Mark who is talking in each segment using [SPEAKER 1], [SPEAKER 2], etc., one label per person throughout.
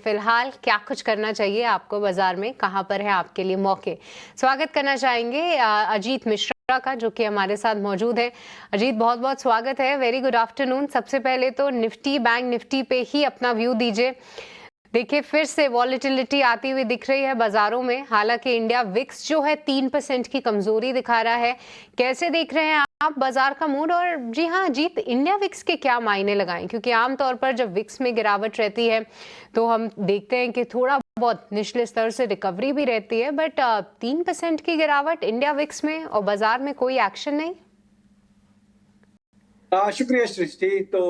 [SPEAKER 1] फिलहाल क्या कुछ करना चाहिए आपको बाजार में, कहाँ पर है आपके लिए मौके। स्वागत करना चाहेंगे अजीत मिश्रा का, जो कि हमारे साथ मौजूद है। अजीत, बहुत बहुत स्वागत है, वेरी गुड आफ्टरनून। सबसे पहले तो निफ्टी, बैंक निफ्टी पे ही अपना व्यू दीजिए। देखिए, फिर से वॉलेटिलिटी आती हुई दिख रही है बाजारों में। हालांकि इंडिया विक्स जो है 3% की कमजोरी दिखा रहा है। कैसे देख रहे हैं आप बाजार का मूड? और जी हाँ जीत, इंडिया विक्स के क्या मायने लगाएं, क्योंकि आमतौर पर जब विक्स में गिरावट रहती है तो हम देखते हैं कि थोड़ा बहुत निचले स्तर से रिकवरी भी रहती है, बट 3% की गिरावट इंडिया विक्स में और बाजार में कोई एक्शन नहीं।
[SPEAKER 2] शुक्रिया सृष्टि। तो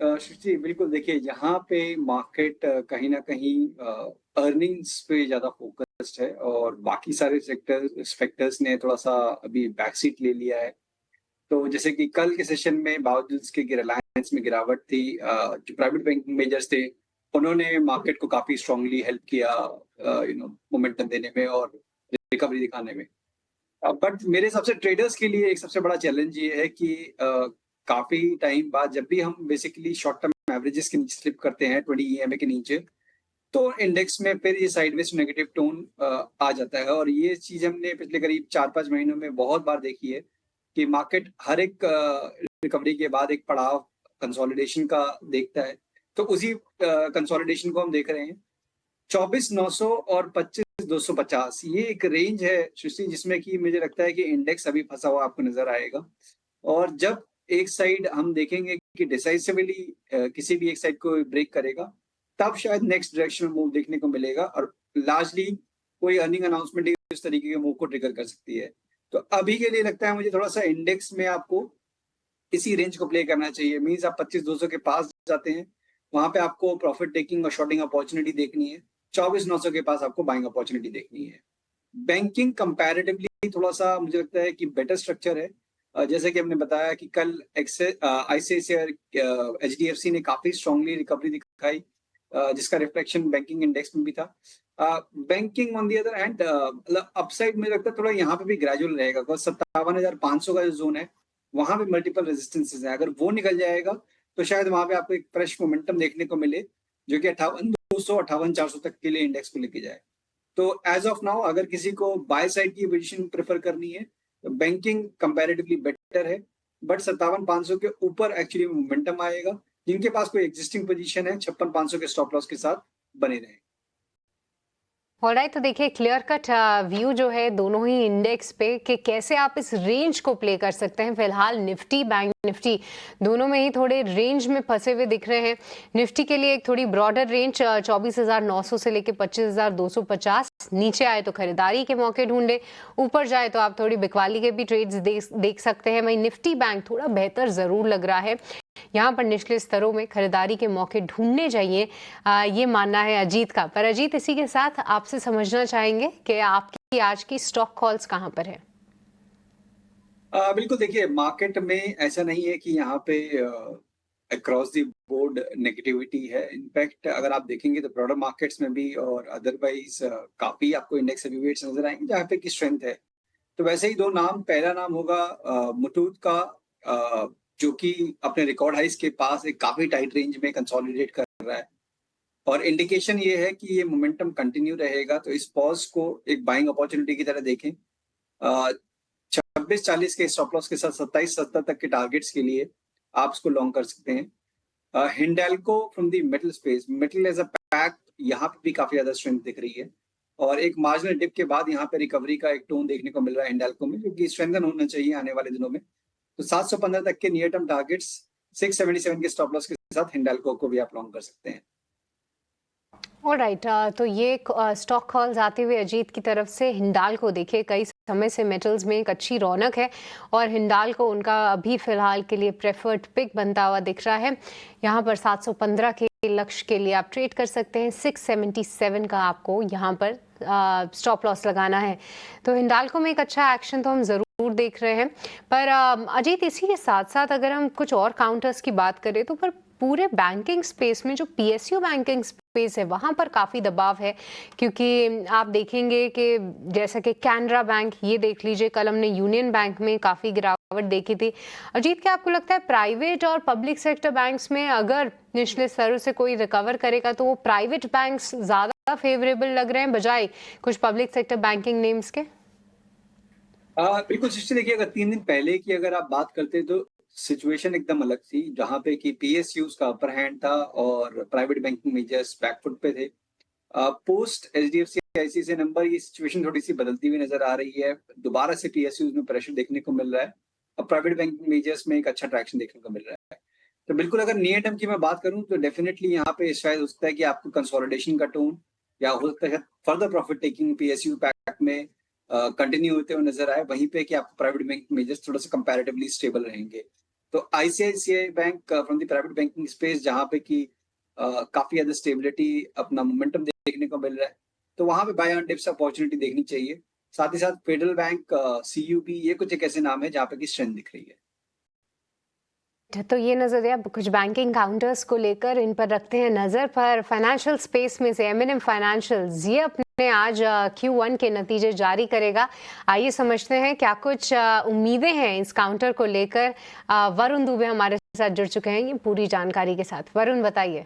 [SPEAKER 2] सृष्टि, बिल्कुल देखिए, यहाँ पे मार्केट कहीं ना कहीं अर्निंग्स पे ज्यादा फोकस्ड है और बाकी सारे फैक्टर्स ने थोड़ा सा अभी बैकसीट ले लिया है। तो जैसे कि कल के सेशन में बावजूद इसके कि रिलायंस में गिरावट थी, जो प्राइवेट बैंकिंग मेजर्स थे उन्होंने मार्केट को काफी स्ट्रांगली हेल्प किया मोमेंटम देने में और रिकवरी दिखाने में। बट मेरे हिसाब से ट्रेडर्स के लिए एक सबसे बड़ा चैलेंज ये है कि काफी टाइम बाद जब भी हम बेसिकली शॉर्ट टर्म एवरेजेस के नीचे स्लिप करते हैं 20 ईएमए के नीचे, तो इंडेक्स में फिर ये साइडवेज नेगेटिव टोन आ जाता है। और ये चीज हमने पिछले करीब 4-5 महीनों में बहुत बार देखी है कि मार्केट हर एक रिकवरी के बाद एक पड़ाव कंसोलिडेशन का देखता है। तो उसी कंसोलिडेशन को हम देख रहे हैं। 24,900 और 25,250 ये एक रेंज है सुशील, जिसमें कि मुझे लगता है कि इंडेक्स अभी फंसा हुआ आपको नजर आएगा। और जब एक साइड हम देखेंगे कि डिसाइसिवली किसी भी एक साइड को ब्रेक करेगा, तब शायद नेक्स्ट डायरेक्शनल मूव देखने को मिलेगा और लार्जली कोई अर्निंग अनाउंसमेंट इस तरीके के मूव को ट्रिगर कर सकती है। तो अभी के लिए लगता है मुझे थोड़ा सा इंडेक्स में आपको इसी रेंज को प्ले करना चाहिए। मीन्स आप 25,200 के पास जाते हैं, वहां पे आपको प्रॉफिट टेकिंग और शॉर्टिंग अपॉर्चुनिटी देखनी है। 24,900 के पास आपको बाइंग अपॉर्चुनिटी देखनी है। बैंकिंग कंपैरेटिवली थोड़ा सा मुझे लगता है कि बेटर स्ट्रक्चर है। जैसे कि हमने बताया कि कल आईसीआईसीआई एचडीएफसी ने काफी स्ट्रांगली रिकवरी दिखाई, जिसका रिफ्लेक्शन बैंकिंग इंडेक्स में भी था। Banking on the other hand upside मुझे लगता है थोड़ा यहाँ पे भी ग्रेजुअल रहेगा, बिकॉज 57,500 का जो जोन है वहां पे मल्टीपल रेजिस्टेंसेज है। अगर वो निकल जाएगा तो शायद वहां पे आपको एक फ्रेश मोमेंटम देखने को मिले, जो कि 58,200 58,400 तक के लिए इंडेक्स को लेके जाए। तो एज ऑफ नाउ अगर किसी को बाय साइड की पोजीशन प्रेफर करनी है तो बैंकिंग कंपैरेटिवली बेटर है, बट 57,500 के ऊपर एक्चुअली मोमेंटम आएगा। जिनके पास कोई एग्जिस्टिंग पोजीशन है 56,500 के स्टॉप लॉस के साथ बने रहे।
[SPEAKER 1] ऑलराइट, तो देखिए क्लियर कट व्यू जो है दोनों ही इंडेक्स पे कि कैसे आप इस रेंज को प्ले कर सकते हैं। फिलहाल निफ्टी, बैंक निफ्टी दोनों में ही थोड़े रेंज में फंसे हुए दिख रहे हैं। निफ्टी के लिए एक थोड़ी ब्रॉडर रेंज 24,900 से लेकर 25,250। नीचे आए तो खरीदारी के मौके ढूंढे, ऊपर जाए तो आप थोड़ी बिकवाली के भी ट्रेड्स देख सकते हैं। वहीं निफ्टी बैंक थोड़ा बेहतर जरूर लग रहा है, यहाँ पर निचले स्तरों में खरीदारी के मौके ढूंढने चाहिए, ये मानना है अजीत का। पर अजीत, इसी के साथ आपसे समझना चाहेंगे कि आपकी आज की स्टॉक कॉल्स कहाँ पर है?
[SPEAKER 2] बिल्कुल देखिए, मार्केट में ऐसा नहीं है कि यहाँ पे अक्रॉस द बोर्ड नेगेटिविटी है। इनफैक्ट अगर आप देखेंगे तो ब्रॉडर मार्केट्स में भी और अदरवाइज काफी आपको इंडेक्स हेवीवेट्स नजर आएंगे जहाँ पे की स्ट्रेंथ है। तो वैसे ही दो नाम, पहला नाम होगा मुथूट का, जो कि अपने रिकॉर्ड हाइस के पास एक काफी टाइट रेंज में कंसोलिडेट कर रहा है और इंडिकेशन ये है कि ये मोमेंटम कंटिन्यू रहेगा। तो इस पॉज को एक बाइंग अपॉर्चुनिटी की तरह देखें। 26-40 के स्टॉप लॉस के साथ 27-70 तक के टारगेट्स के लिए आप इसको लॉन्ग कर सकते हैं। Hindalco from the metal space, metal as a pack, यहाँ पे भी काफी ज्यादा स्ट्रेंथ दिख रही है और एक मार्जिनल डिप के बाद यहाँ पे रिकवरी का एक टोन देखने को मिल रहा है हिंडाल्को में, जो कि स्ट्रेंथन होना चाहिए आने वाले दिनों में। तो 715 तक के नियर टर्म टारगेट्स, 677 के स्टॉप लॉस के साथ हिंडाल्को को भी आप लॉन्ग कर सकते हैं।
[SPEAKER 1] ऑलराइट, तो ये स्टॉक कॉल्स आते हुए अजीत की तरफ से। हिंडाल को देखिए, कई समय से मेटल्स में एक अच्छी रौनक है और हिंडाल को उनका अभी फिलहाल के लिए प्रेफर्ड पिक बनता हुआ दिख रहा है। यहाँ पर 715 के लक्ष्य के लिए आप ट्रेड कर सकते हैं। 677 का आपको यहाँ पर स्टॉप लॉस लगाना है। तो हिंडाल्को में एक अच्छा एक्शन तो हम जरूर देख रहे हैं। पर अजीत, इसी के साथ साथ अगर हम कुछ और काउंटर्स की बात करें तो पर पूरे बैंकिंग स्पेस में जो पीएसयू बैंकिंग स्पेस है वहाँ पर काफ़ी दबाव है, क्योंकि आप देखेंगे कि जैसा कि कैनरा बैंक, ये देख लीजिए, कल हमने यूनियन बैंक में काफ़ी गिरावट देखी थी। अजीत, क्या आपको लगता है प्राइवेट और पब्लिक सेक्टर बैंक्स में अगर निचले स्तरों से कोई रिकवर करेगा तो वो प्राइवेट बैंक्स ज़्यादा फेवरेबल लग रहे हैं बजाय कुछ पब्लिक सेक्टर बैंकिंग नेम्स के?
[SPEAKER 2] बिल्कुल सृष्टि, देखिए अगर 3 दिन पहले की अगर आप बात करते तो सिचुएशन एकदम अलग थी, जहाँ पे कि पीएसयूज़ का अपर हैंड था और private banking measures back foot पे थे। पोस्ट एचडीएफसी आईसीआईसीआई नंबर ये सिचुएशन थोड़ी-सी बदलती हुई नज़र आ रही है। दोबारा से पीएसयूज़ में प्रेशर देखने को मिल रहा है और प्राइवेट बैंकिंग मेजर्स में एक अच्छा ट्रैक्शन देखने को मिल रहा है। तो बिल्कुल अगर नियर टर्म की मैं बात करूँ तो डेफिनिटली यहाँ पे शायद हो सकता है कि आपको कंसोलिडेशन का टोन या हो सकता है further profit taking PSU pack में कंटिन्यू होते हुए नजर आए, वहीं पे कि आपको प्राइवेट बैंक मेजर्स थोड़ा सा कंपैरेटिवली स्टेबल रहेंगे। तो ICICI bank from the private banking space जहाँ पे कि काफी ज्यादा स्टेबिलिटी, अपना मोमेंटम देखने को मिल रहा है, तो वहां पे बाय ऑन डिप्स अपॉर्चुनिटी देखनी चाहिए। साथ ही साथ फेडरल बैंक, सीयूबी, ये कुछ एक ऐसे नाम है जहाँ पे की स्ट्रेंथ दिख रही है।
[SPEAKER 1] तो ये नज़रिया कुछ बैंकिंग काउंटर्स को लेकर, इन पर रखते हैं नज़र। पर फाइनेंशियल स्पेस में से एम&एम फाइनेंशियल्स ये अपने आज Q1 के नतीजे जारी करेगा। आइए समझते हैं क्या कुछ उम्मीदें हैं इस काउंटर को लेकर। वरुण दुबे हमारे साथ जुड़ चुके हैं ये पूरी जानकारी के साथ। वरुण, बताइए।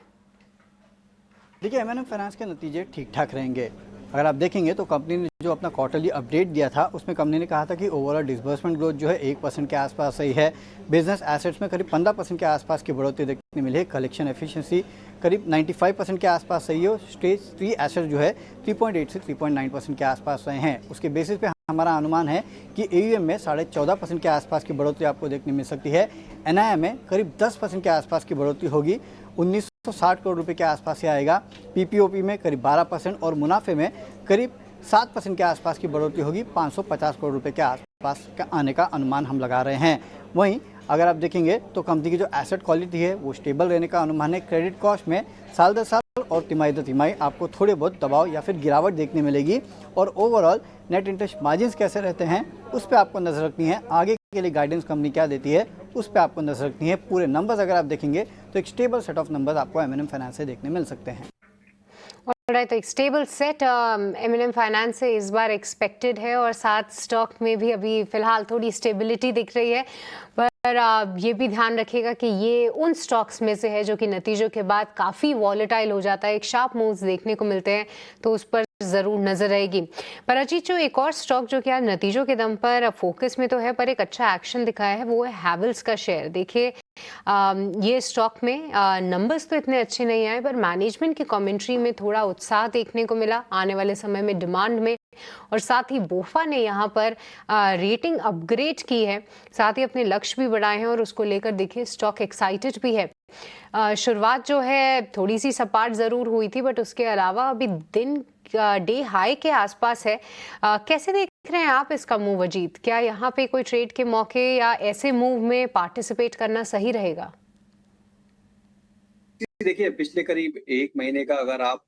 [SPEAKER 3] देखिए, एम&एम फाइनेंस के नतीजे ठीक ठाक रहेंगे। अगर आप देखेंगे तो कंपनी ने जो अपना क्वार्टरली अपडेट दिया था उसमें कंपनी ने कहा था कि ओवरऑल डिसबर्समेंट ग्रोथ जो है 1% के आसपास सही है। बिजनेस एसेट्स में करीब 15% के आसपास की बढ़ोतरी देखने मिली है। कलेक्शन एफिशिएंसी करीब 95% के आसपास सही है। स्टेज 3 एसेट जो है 3.8 से 3.9% के आसपास रहे हैं। उसके बेसिस पे हमारा अनुमान है कि एयूएम में 14.5% के आसपास की बढ़ोतरी आपको देखने मिल सकती है। एनआईआई में करीब 10% के आसपास की बढ़ोतरी होगी, 1960 करोड़ रुपए के आसपास से आएगा। पीपीओपी में करीब 12% और मुनाफे में करीब 7% के आसपास की बढ़ोतरी होगी। 550 करोड़ रुपए के आसपास का आने का अनुमान हम लगा रहे हैं। वहीं अगर आप देखेंगे तो कंपनी की जो एसेट क्वालिटी है वो स्टेबल रहने का अनुमान है। क्रेडिट कॉस्ट में साल दर साल और तिमाही दर तिमाही आपको थोड़े बहुत दबाव या फिर गिरावट देखने मिलेगी। और ओवरऑल नेट इंटरेस्ट मार्जिन्स कैसे रहते हैं उस पर आपको नजर रखनी है। आगे के लिए गाइडेंस कंपनी क्या देती है उस पर आपको नजर रखनी है। पूरे नंबर्स अगर आप देखेंगे तो एक स्टेबल सेट ऑफ नंबर्स आपको एम&एम फाइनेंस से देखने मिल सकते हैं।
[SPEAKER 1] तो एक स्टेबल सेट एम&एम फाइनेंस से इस बार एक्सपेक्टेड है, और साथ स्टॉक में भी अभी फिलहाल थोड़ी स्टेबिलिटी दिख रही है। पर ये भी ध्यान रखिएगा कि ये उन स्टॉक्स में से है जो कि नतीजों के बाद काफ़ी वॉलेटाइल हो जाता है, एक शार्प मूव्स देखने को मिलते हैं, तो उस पर ज़रूर नज़र रहेगी। पर अजीत, जो एक और स्टॉक जो कि आज नतीजों के दम पर फोकस में तो है पर एक अच्छा एक्शन दिखाया है, वो है हैवेल्स का शेयर। देखिए, ये स्टॉक में नंबर्स तो इतने अच्छे नहीं आए, पर मैनेजमेंट की कमेंट्री में थोड़ा उत्साह देखने को मिला आने वाले समय में डिमांड में, और साथ ही बोफा ने यहाँ पर रेटिंग अपग्रेड की है, साथ ही अपने लक्ष्य भी बढ़ाए हैं, और उसको लेकर देखिए स्टॉक एक्साइटेड भी है। शुरुआत जो है थोड़ी सी सपाट ज़रूर हुई थी, बट उसके अलावा अभी दिन डे हाई के आसपास है। कैसे देख रहे हैं आप इसका मूव अजीत? क्या यहाँ पे कोई ट्रेड के मौके या ऐसे मूव में पार्टिसिपेट करना सही रहेगा?
[SPEAKER 2] देखिए, पिछले करीब 1 महीने का अगर आप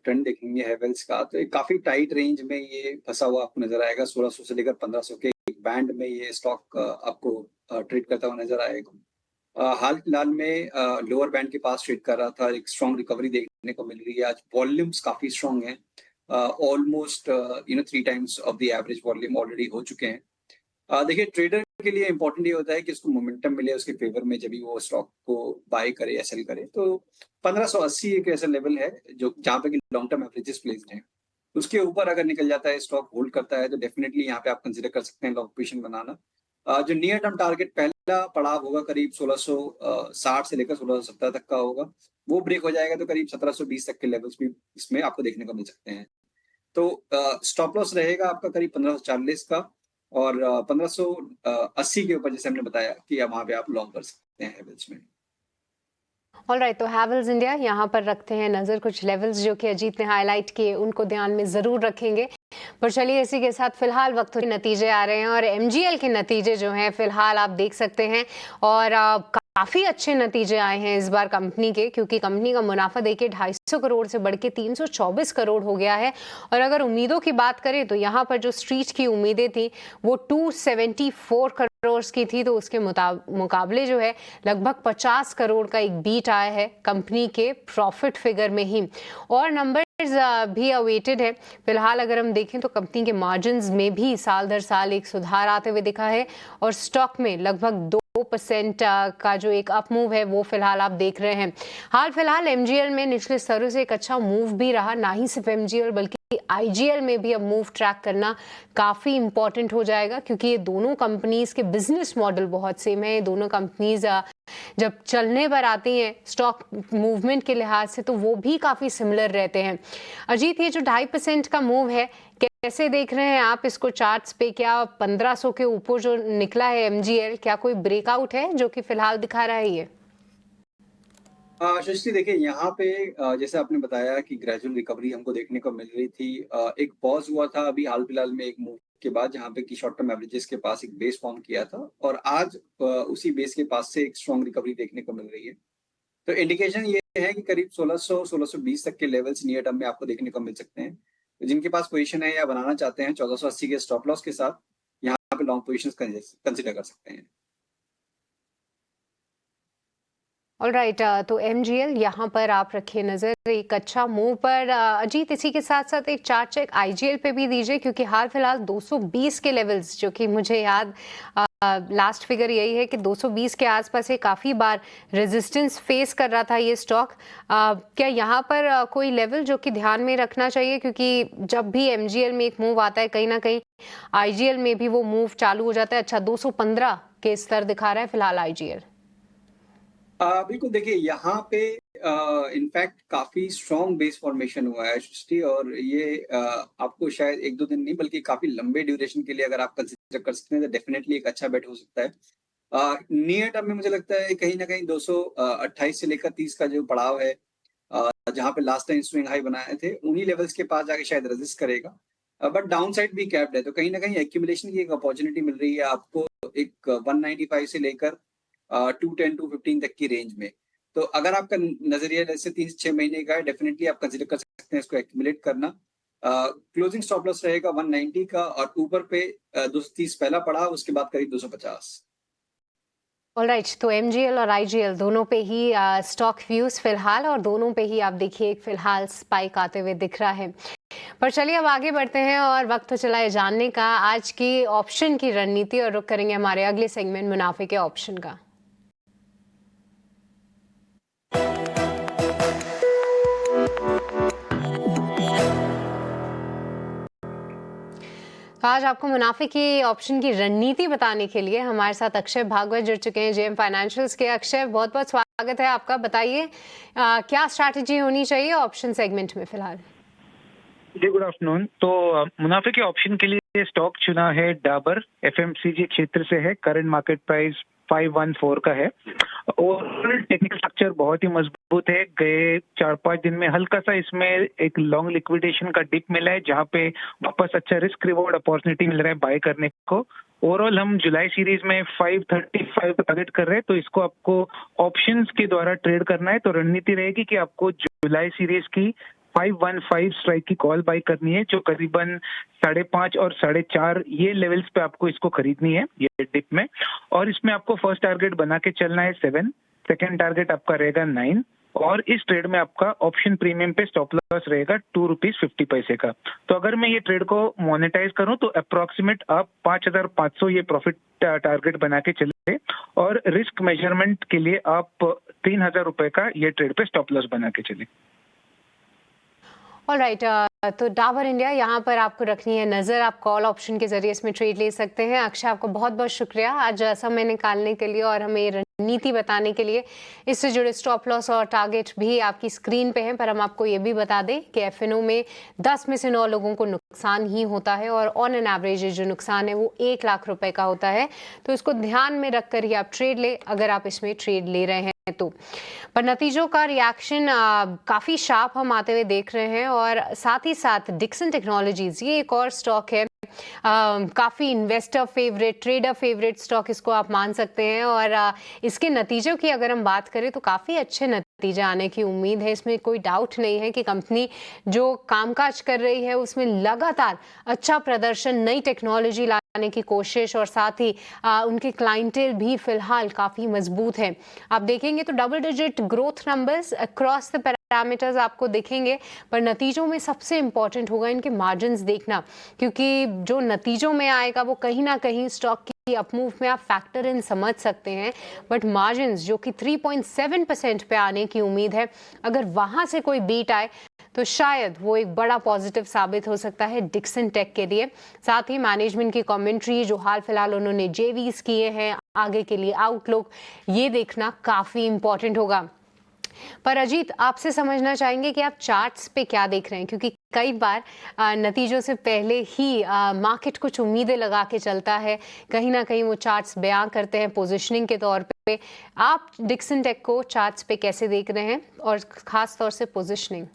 [SPEAKER 2] ट्रेंड देखेंगे हैवेल्स का, तो एक काफी टाइट रेंज में ये फंसा हुआ आपको नजर आएगा। 1600 से लेकर 1500 के एक बैंड में ये स्टॉक आपको ट्रेड करता हुआ नजर आएगा। हाल फिलहाल में लोअर बैंड के पास ट्रेड कर रहा था, एक स्ट्रॉन्ग रिकवरी देखने को मिल रही है। आज वॉल्यूम्स काफी स्ट्रॉन्ग हैं, almost 3 times of the average volume already हो चुके हैं। देखिए, ट्रेडर के लिए इंपॉर्टेंट ये होता है कि उसको मोमेंटम मिले उसके फेवर में, जब भी वो स्टॉक को बाय करे या सेल करे। तो 1580 एक ऐसा लेवल है जो जहाँ पे कि लॉन्ग टर्म एवरेजेस प्लेस्ड हैं। उसके ऊपर अगर निकल जाता है, स्टॉक होल्ड करता है, तो डेफिनेटली यहाँ पे आप कंसिडर कर सकते हैं लॉन्ग पोजीशन बनाना। जो नियर टर्म टारगेट पहला पड़ाव होगा करीब 1660 से लेकर 1670 तक का होगा। वो ब्रेक हो जाएगा तो करीब 1720 तक के लेवल्स भी इसमें आपको देखने को मिल सकते हैं। तो स्टॉप लॉस रहेगा आपका करीब 1540 का, और 1580 के ऊपर जैसे हमने बताया कि वहां पे आप लॉन्ग कर सकते हैं हैवेल्स में।
[SPEAKER 1] ऑलराइट, तो हैवेल्स इंडिया यहाँ पर रखते हैं नज़र। कुछ लेवल्स जो कि अजीत ने हाईलाइट किए उनको ध्यान में ज़रूर रखेंगे। पर चलिए, इसी के साथ फिलहाल वक्त के नतीजे आ रहे हैं, और एमजीएल के नतीजे जो हैं फिलहाल आप देख सकते हैं, और काफ़ी अच्छे नतीजे आए हैं इस बार कंपनी के, क्योंकि कंपनी का मुनाफा देखिए 250 करोड़ से बढ़ के 324 करोड़ हो गया है। और अगर उम्मीदों की बात करें तो यहाँ पर जो स्ट्रीट की उम्मीदें थी वो 274 करोड़ करोड़ की थी, तो उसके मुकाबले जो है लगभग 50 करोड़ का एक बीट आया है कंपनी के प्रॉफिट फिगर में ही। और नंबर्स भी अवेटेड है। फिलहाल अगर हम देखें तो कंपनी के मार्जिन्स में भी साल दर साल एक सुधार आते हुए दिखा है और स्टॉक में लगभग 2% का जो एक अप मूव है वो फिलहाल आप देख रहे हैं। हाल फिलहाल एमजीएल में निचले स्तरों से एक अच्छा मूव भी रहा, ना ही सिर्फ एमजीएल बल्कि आईजीएल में भी अब मूव ट्रैक करना काफ़ी इंपॉर्टेंट हो जाएगा, क्योंकि ये दोनों कंपनीज के बिजनेस मॉडल बहुत सेम है। ये दोनों कंपनीज जब चलने पर आती हैं स्टॉक मूवमेंट के लिहाज से तो वो भी काफ़ी सिमिलर रहते हैं। अजीत, ये जो 2.5% का मूव है कैसे देख रहे हैं आप इसको चार्ट्स पे? क्या 1500 के ऊपर जो निकला है एमजीएल, क्या कोई ब्रेकआउट है जो कि फिलहाल दिखा रहा है ये?
[SPEAKER 2] सृष्टि देखिए यहाँ पे जैसे आपने बताया कि ग्रेजुअल रिकवरी हमको देखने को मिल रही थी। एक पॉज हुआ था अभी हाल फिलहाल में एक मूव के बाद, जहाँ पे कि शॉर्ट टर्म एवरेजेस के पास एक बेस फॉर्म किया था और आज उसी बेस के पास से एक स्ट्रॉन्ग रिकवरी देखने को मिल रही है। तो इंडिकेशन ये है कि करीब 1600-1620 तक के लेवल्स नियर टर्म में आपको देखने को मिल सकते हैं। तो जिनके पास पोजीशन है या बनाना चाहते हैं 1480 के स्टॉप लॉस के साथ, यहाँ पे लॉन्ग पोजीशंस कंसिडर कर सकते हैं।
[SPEAKER 1] ऑलराइट, तो एमजीएल यहाँ पर आप रखिए नज़र एक अच्छा मूव पर। अजीत, इसी के साथ साथ एक चार्ट चेक आईजीएल पे भी दीजिए, क्योंकि हाल फिलहाल 220 के लेवल्स, जो कि मुझे याद लास्ट फिगर यही है कि 220 के आसपास ये काफ़ी बार रेजिस्टेंस फेस कर रहा था ये स्टॉक। क्या यहाँ पर कोई लेवल जो कि ध्यान में रखना चाहिए, क्योंकि जब भी एमजीएल में एक मूव आता है कहीं ना कहीं आईजीएल में भी वो मूव चालू हो जाता है। अच्छा, 215 के स्तर दिखा रहा है फिलहाल आईजीएल।
[SPEAKER 2] बिल्कुल देखिए यहाँ पे इनफैक्ट काफी स्ट्रॉन्ग बेस फॉर्मेशन हुआ है सृष्टि, और ये आपको शायद एक दो दिन नहीं बल्कि काफी लंबे ड्यूरेशन के लिए अगर आप कंसिडर कर सकते हैं तो डेफिनेटली एक अच्छा बेट हो सकता है। नियर टर्म में मुझे लगता है कहीं ना कहीं 228 से लेकर 30 का जो पड़ाव है, जहाँ पे लास्ट टाइम स्विंग हाई बनाए थे, उन्हीं लेवल्स के पास जाके शायद रेजिस्ट करेगा। बट डाउन साइड भी कैप्ड है, तो कहीं ना कहीं एक्यूमुलेशन की एक अपॉर्चुनिटी मिल रही है आपको एक 195 से लेकर 210 215 तक की रेंज में। तो अगर आपका नजरिया जैसे 3 से 6 महीने का है, डेफिनेटली आप कंसिडर कर सकते हैं इसको एक्यूमुलेट करना। क्लोजिंग स्टॉप लॉस रहेगा 190 का और ऊपर पे 230 पहला पड़ा, उसके बाद करीब 250।
[SPEAKER 1] ऑलराइट, तो एमजीएल और आईजीएल दोनों पे ही स्टॉक व्यूज फिलहाल, और दोनों पे ही आप देखिए एक फिलहाल स्पाइक आते हुए दिख रहा है। पर चलिए अब आगे बढ़ते हैं और वक्त तो चला है जानने का आज की ऑप्शन की रणनीति, और रुक करेंगे हमारे अगले सेगमेंट मुनाफे के ऑप्शन का। आज आपको मुनाफे की ऑप्शन की रणनीति बताने के लिए हमारे साथ अक्षय भागवत जुड़ चुके हैं जेएम फाइनेंशियल्स के। अक्षय, बहुत बहुत स्वागत है आपका। बताइए क्या स्ट्रैटेजी होनी चाहिए ऑप्शन सेगमेंट में फिलहाल?
[SPEAKER 4] जी गुड आफ्टरनून। तो मुनाफे के ऑप्शन के लिए स्टॉक चुना है डाबर, एफएमसीजी क्षेत्र से है, करंट मार्केट प्राइस 514 का है और टेक्निकल स्ट्रक्चर बहुत ही मजबूत है। गए 4-5 दिन में हल्का सा इसमें एक लॉन्ग लिक्विडेशन का डिप मिला है, जहां पे वापस अच्छा रिस्क रिवॉर्ड अपॉर्चुनिटी मिल रहा है बाय करने को। ओवरऑल हम जुलाई सीरीज में 535 टारगेट कर रहे हैं, तो इसको आपको ऑप्शंस के द्वारा ट्रेड करना है। तो रणनीति रहेगी कि आपको जुलाई सीरीज की 515 स्ट्राइक की कॉल बाई करनी है, जो करीबन 5.5 और 4.5 ये लेवल्स पे आपको इसको खरीदनी है ये डिप में। और इसमें आपको फर्स्ट टारगेट बना के चलना है 7, सेकंड टारगेट आपका रहेगा 9 और इस ट्रेड में आपका ऑप्शन प्रीमियम पे स्टॉप लॉस रहेगा ₹2.50 का। तो अगर मैं ये ट्रेड को मोनेटाइज करूं तो अप्रोक्सीमेट आप 5,500 ये प्रॉफिट टारगेट बना के चले और रिस्क मेजरमेंट के लिए आप ₹3,000 का ये ट्रेड पे स्टॉप लॉस बना के चले।
[SPEAKER 1] ऑलराइट, तो डाबर इंडिया यहाँ पर आपको रखनी है नज़र। आप कॉल ऑप्शन के जरिए इसमें ट्रेड ले सकते हैं। अक्षय, आपको बहुत बहुत शुक्रिया आज समय निकालने के लिए और हमें रणनीति बताने के लिए। इससे जुड़े स्टॉप लॉस और टारगेट भी आपकी स्क्रीन पे हैं, पर हम आपको ये भी बता दें कि एफएनओ में 10 में से 9 लोगों को नुकसान ही होता है और ऑन एन एवरेज जो नुकसान है वो 1 लाख रुपए का होता है। तो इसको ध्यान में रखकर ही आप ट्रेड ले, अगर आप इसमें ट्रेड ले रहे हैं तो। पर नतीजों का रिएक्शन काफ़ी शार्प हम आते हुए देख रहे हैं, और साथ ही साथ डिक्सन टेक्नोलॉजीज ये एक और स्टॉक है, काफ़ी investor favourite, trader favourite stock इसको आप मान सकते हैं। और इसके नतीजों की अगर हम बात करें तो काफ़ी अच्छे नतीजे आने की उम्मीद है। इसमें कोई डाउट नहीं है कि कंपनी जो कामकाज कर रही है उसमें लगातार अच्छा प्रदर्शन, नई टेक्नोलॉजी लाने की कोशिश और साथ ही उनके क्लाइंटेल भी फिलहाल काफ़ी मजबूत है। आप देखेंगे तो double digit growth numbers across the parameters आपको दिखेंगे, पर नतीजों में सबसे इंपॉर्टेंट होगा इनके मार्जिन्स देखना, क्योंकि जो नतीजों में आएगा वो कहीं ना कहीं स्टॉक की अपमूव में आप फैक्टर इन समझ सकते हैं। बट मार्जिन्स जो कि 3.7% पे आने की उम्मीद है, अगर वहां से कोई बीट आए तो शायद वो एक बड़ा पॉजिटिव साबित हो सकता है डिक्सन टेक के लिए। साथ ही मैनेजमेंट की कमेंट्री जो हाल फिलहाल उन्होंने जेवीज किए हैं, आगे के लिए आउटलुक, ये देखना काफ़ी इंपॉर्टेंट होगा। पर अजीत, आपसे समझना चाहेंगे कि आप चार्ट्स पे क्या देख रहे हैं, क्योंकि कई बार नतीजों से पहले ही मार्केट कुछ उम्मीदें लगा के चलता है, कहीं ना कहीं वो चार्ट्स बयां करते हैं पोजीशनिंग के तौर पे। आप डिक्सन टेक को चार्ट्स पे कैसे देख रहे हैं और खास तौर से पोजीशनिंग?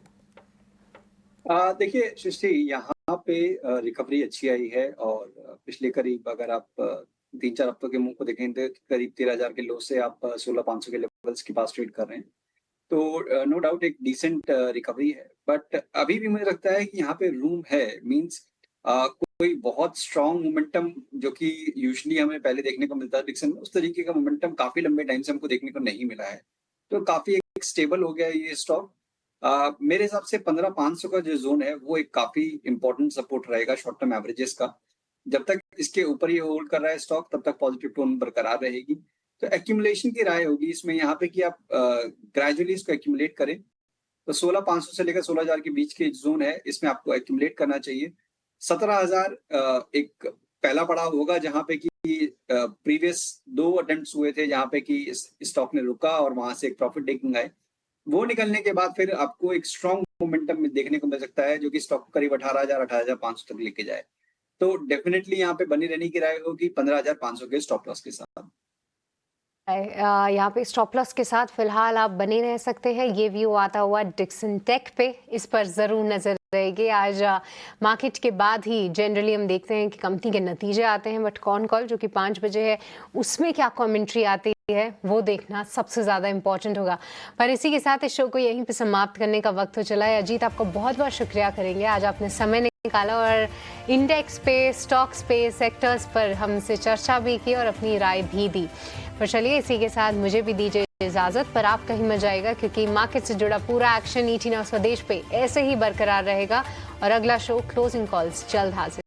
[SPEAKER 2] देखिए सृष्टि, यहाँ पे रिकवरी अच्छी आई है और पिछले करीब अगर आप 3-4 हफ्तों के मुंह को देखें तो करीब 13,000 के लो से आप 16,500 के लेवल्स के पास ट्रेड कर रहे हैं। तो नो डाउट एक डिसेंट रिकवरी है, बट अभी भी मुझे लगता है कि यहाँ पे रूम है। मींस कोई बहुत स्ट्रॉन्ग मोमेंटम जो कि यूजुअली हमें पहले देखने को मिलता है डिक्सन में, उस तरीके का मोमेंटम काफी लंबे टाइम से हमको देखने को नहीं मिला है। तो काफी एक स्टेबल हो गया है ये स्टॉक। मेरे हिसाब से 15,500 का जो जोन है वो एक काफी इंपॉर्टेंट सपोर्ट रहेगा शॉर्ट टर्म एवरेजेस का। जब तक इसके ऊपर ये होल्ड कर रहा है स्टॉक, तब तक पॉजिटिव टोन बरकरार रहेगी। तो एक्यूमुलेशन की राय होगी इसमें यहाँ पे कि आप ग्रेजुअली इसको एक्यूमुलेट करें। तो 16,500 से लेकर 16,000 के बीच के जोन है, इसमें आपको एक्यूमुलेट करना चाहिए। 17,000 एक पहला पड़ाव होगा जहाँ पे कि प्रीवियस 2 अटेम्प्ट्स हुए थे जहाँ पे कि स्टॉक ने रुका और वहां से एक प्रॉफिट टेकिंग आए। वो निकलने के बाद फिर आपको एक स्ट्रॉन्ग मोमेंटम में देखने को मिल सकता है जो कि स्टॉक को करीब 18,000 18,500 तक लेके जाए। तो डेफिनेटली यहाँ पे बनी रहने की राय होगी 15,500 के स्टॉप लॉस के साथ।
[SPEAKER 1] यहाँ पे स्टॉप लॉस के साथ फिलहाल आप बने रह सकते हैं। ये व्यू आता हुआ डिक्सन टेक पे, इस पर ज़रूर नज़र रहेगी। आज मार्केट के बाद ही जनरली हम देखते हैं कि कंपनी के नतीजे आते हैं, बट कौन कॉल जो कि 5 बजे है उसमें क्या कमेंट्री आती है वो देखना सबसे ज़्यादा इंपॉर्टेंट होगा। पर इसी के साथ इस शो को यहीं पे समाप्त करने का वक्त हो चला है। अजीत, आपका बहुत बहुत शुक्रिया करेंगे, आज आपने समय निकाला और इंडेक्स पे, स्टॉक्स पे, सेक्टर्स पर हमसे चर्चा भी की और अपनी राय भी दी। पर चलिए इसी के साथ मुझे भी दीजिए इजाजत, पर आप कहीं मत जाएगा क्योंकि मार्केट से जुड़ा पूरा एक्शन ET Now स्वदेश पे ऐसे ही बरकरार रहेगा और अगला शो क्लोजिंग कॉल्स जल्द हाजिर।